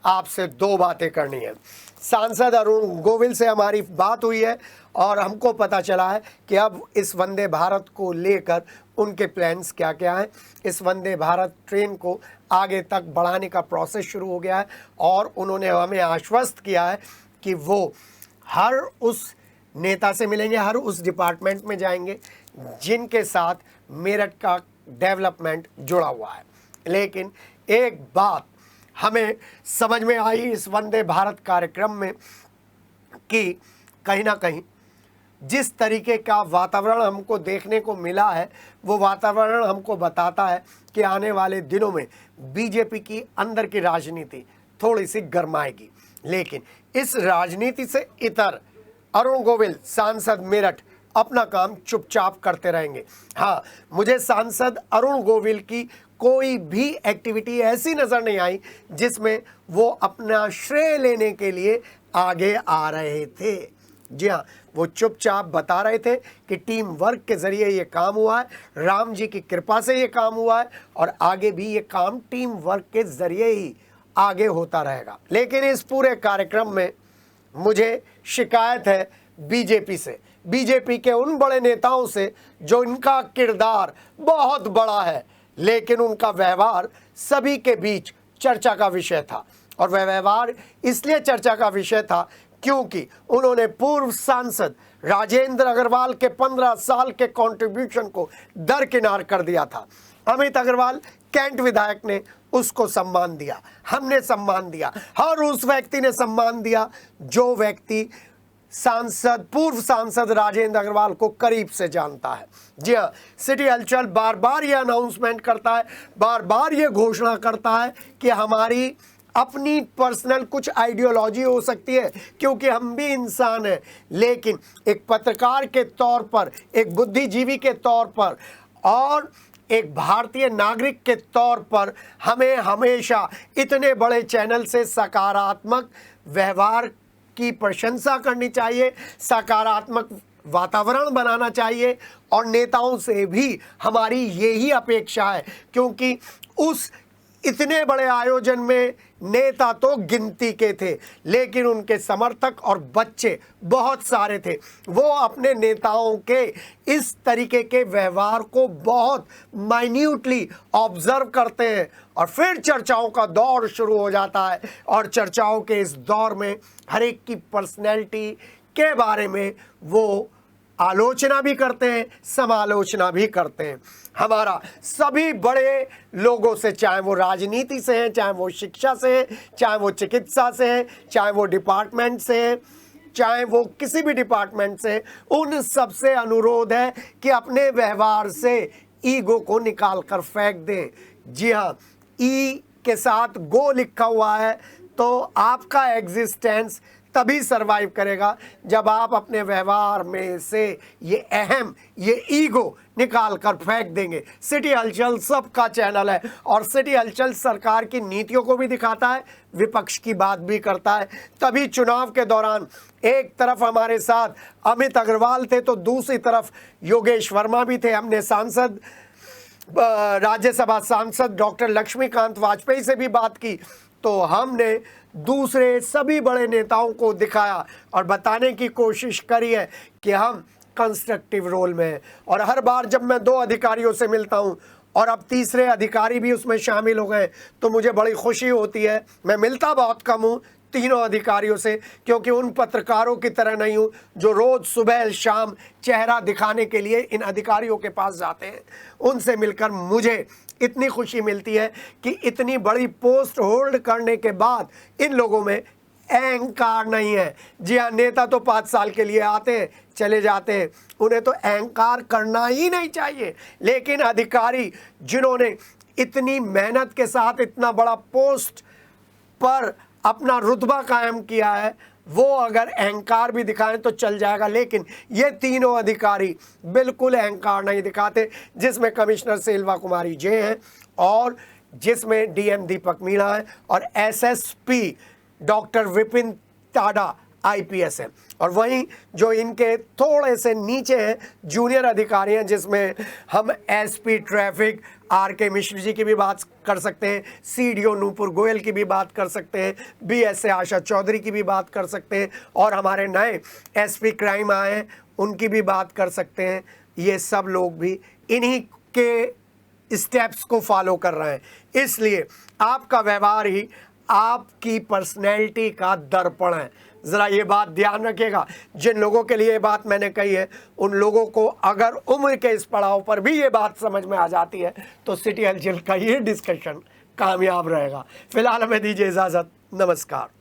आपसे दो बातें करनी है। सांसद अरुण गोविल से हमारी बात हुई है और हमको पता चला है कि अब इस वंदे भारत को लेकर उनके प्लान्स क्या क्या हैं। इस वंदे भारत ट्रेन को आगे तक बढ़ाने का प्रोसेस शुरू हो गया है और उन्होंने हमें आश्वस्त किया है कि वो हर उस नेता से मिलेंगे, हर उस डिपार्टमेंट में जाएंगे जिनके साथ मेरठ का डेवलपमेंट जुड़ा हुआ है। लेकिन एक बात हमें समझ में आई इस वंदे भारत कार्यक्रम में कि कहीं ना कहीं जिस तरीके का वातावरण हमको देखने को मिला है, वो वातावरण हमको बताता है कि आने वाले दिनों में बीजेपी की अंदर की राजनीति थोड़ी सी गरमाएगी। लेकिन इस राजनीति से इतर अरुण गोविल सांसद मेरठ अपना काम चुपचाप करते रहेंगे। हाँ, मुझे सांसद अरुण गोविल की कोई भी एक्टिविटी ऐसी नज़र नहीं आई जिसमें वो अपना श्रेय लेने के लिए आगे आ रहे थे। जी हाँ, वो चुपचाप बता रहे थे कि टीम वर्क के ज़रिए ये काम हुआ है, राम जी की कृपा से ये काम हुआ है और आगे भी ये काम टीम वर्क के ज़रिए ही आगे होता रहेगा। लेकिन इस पूरे कार्यक्रम में मुझे शिकायत है बीजेपी से, बीजेपी के उन बड़े नेताओं से जो इनका किरदार बहुत बड़ा है लेकिन उनका व्यवहार सभी के बीच चर्चा का विषय था। और वह व्यवहार इसलिए चर्चा का विषय था क्योंकि उन्होंने पूर्व सांसद राजेंद्र अग्रवाल के 15 साल के कंट्रीब्यूशन को दरकिनार कर दिया था। अमित अग्रवाल कैंट विधायक ने उसको सम्मान दिया, हमने सम्मान दिया, हर उस व्यक्ति ने सम्मान दिया जो व्यक्ति पूर्व सांसद राजेंद्र अग्रवाल को करीब से जानता है। जी हाँ, सिटी हलचल बार बार ये अनाउंसमेंट करता है, बार बार ये घोषणा करता है कि हमारी अपनी पर्सनल कुछ आइडियोलॉजी हो सकती है क्योंकि हम भी इंसान हैं, लेकिन एक पत्रकार के तौर पर, एक बुद्धिजीवी के तौर पर और एक भारतीय नागरिक के तौर पर हमें हमेशा इतने बड़े चैनल से सकारात्मक व्यवहार की प्रशंसा करनी चाहिए, सकारात्मक वातावरण बनाना चाहिए और नेताओं से भी हमारी यही अपेक्षा है क्योंकि उस इतने बड़े आयोजन में नेता तो गिनती के थे लेकिन उनके समर्थक और बच्चे बहुत सारे थे। वो अपने नेताओं के इस तरीके के व्यवहार को बहुत माइन्यूटली ऑब्जर्व करते हैं और फिर चर्चाओं का दौर शुरू हो जाता है और चर्चाओं के इस दौर में हर एक की पर्सनैलिटी के बारे में वो आलोचना भी करते हैं, समालोचना भी करते हैं। हमारा सभी बड़े लोगों से, चाहे वो राजनीति से हैं, चाहे वो शिक्षा से हैं, चाहे वो चिकित्सा से हैं, चाहे वो डिपार्टमेंट से हैं, चाहे वो किसी भी डिपार्टमेंट से, उन सबसे अनुरोध है कि अपने व्यवहार से ईगो को निकाल कर फेंक दें। जी हाँ, ई के साथ गो लिखा हुआ है तो आपका एग्जिस्टेंस तभी सरवाइव करेगा जब आप अपने व्यवहार में से ये ईगो निकाल कर फेंक देंगे। सिटी हलचल सबका चैनल है और सिटी हलचल सरकार की नीतियों को भी दिखाता है, विपक्ष की बात भी करता है। तभी चुनाव के दौरान एक तरफ हमारे साथ अमित अग्रवाल थे तो दूसरी तरफ योगेश वर्मा भी थे। हमने राज्यसभा सांसद डॉक्टर लक्ष्मीकांत वाजपेयी से भी बात की तो हमने दूसरे सभी बड़े नेताओं को दिखाया और बताने की कोशिश करी है कि हम कंस्ट्रक्टिव रोल में हैं। और हर बार जब मैं दो अधिकारियों से मिलता हूं और अब तीसरे अधिकारी भी उसमें शामिल हो गए तो मुझे बड़ी खुशी होती है। मैं मिलता बहुत कम हूं तीनों अधिकारियों से क्योंकि उन पत्रकारों की तरह नहीं हूं जो रोज़ सुबह शाम चेहरा दिखाने के लिए इन अधिकारियों के पास जाते हैं। उनसे मिलकर मुझे इतनी खुशी मिलती है कि इतनी बड़ी पोस्ट होल्ड करने के बाद इन लोगों में अहंकार नहीं है। जी हाँ, नेता तो 5 साल के लिए आते हैं चले जाते हैं, उन्हें तो अहंकार करना ही नहीं चाहिए। लेकिन अधिकारी जिन्होंने इतनी मेहनत के साथ इतना बड़ा पोस्ट पर अपना रुतबा कायम किया है वो अगर अहंकार भी दिखाएं तो चल जाएगा, लेकिन ये तीनों अधिकारी बिल्कुल अहंकार नहीं दिखाते, जिसमें कमिश्नर सेल्वा कुमारी जे हैं और जिसमें डीएम दीपक मीणा है और SSP doctor Vipin Tada IPS है। और वहीं जो इनके थोड़े से नीचे हैं जूनियर अधिकारी हैं जिसमें हम SP traffic RK Mishra ji की भी बात कर सकते हैं, CDO नूपुर गोयल की भी बात कर सकते हैं, BSA आशा चौधरी की भी बात कर सकते हैं, और हमारे नए SP क्राइम आए हैं उनकी भी बात कर सकते हैं। ये सब लोग भी इन्हीं के स्टेप्स को फॉलो कर रहे हैं। इसलिए आपका व्यवहार ही आपकी पर्सनैलिटी का दर्पण है। ज़रा ये बात ध्यान रखिएगा। जिन लोगों के लिए ये बात मैंने कही है, उन लोगों को अगर उम्र के इस पड़ाव पर भी ये बात समझ में आ जाती है तो सिटी हलचल का ये डिस्कशन कामयाब रहेगा। फिलहाल हमें दीजिए इजाज़त। नमस्कार।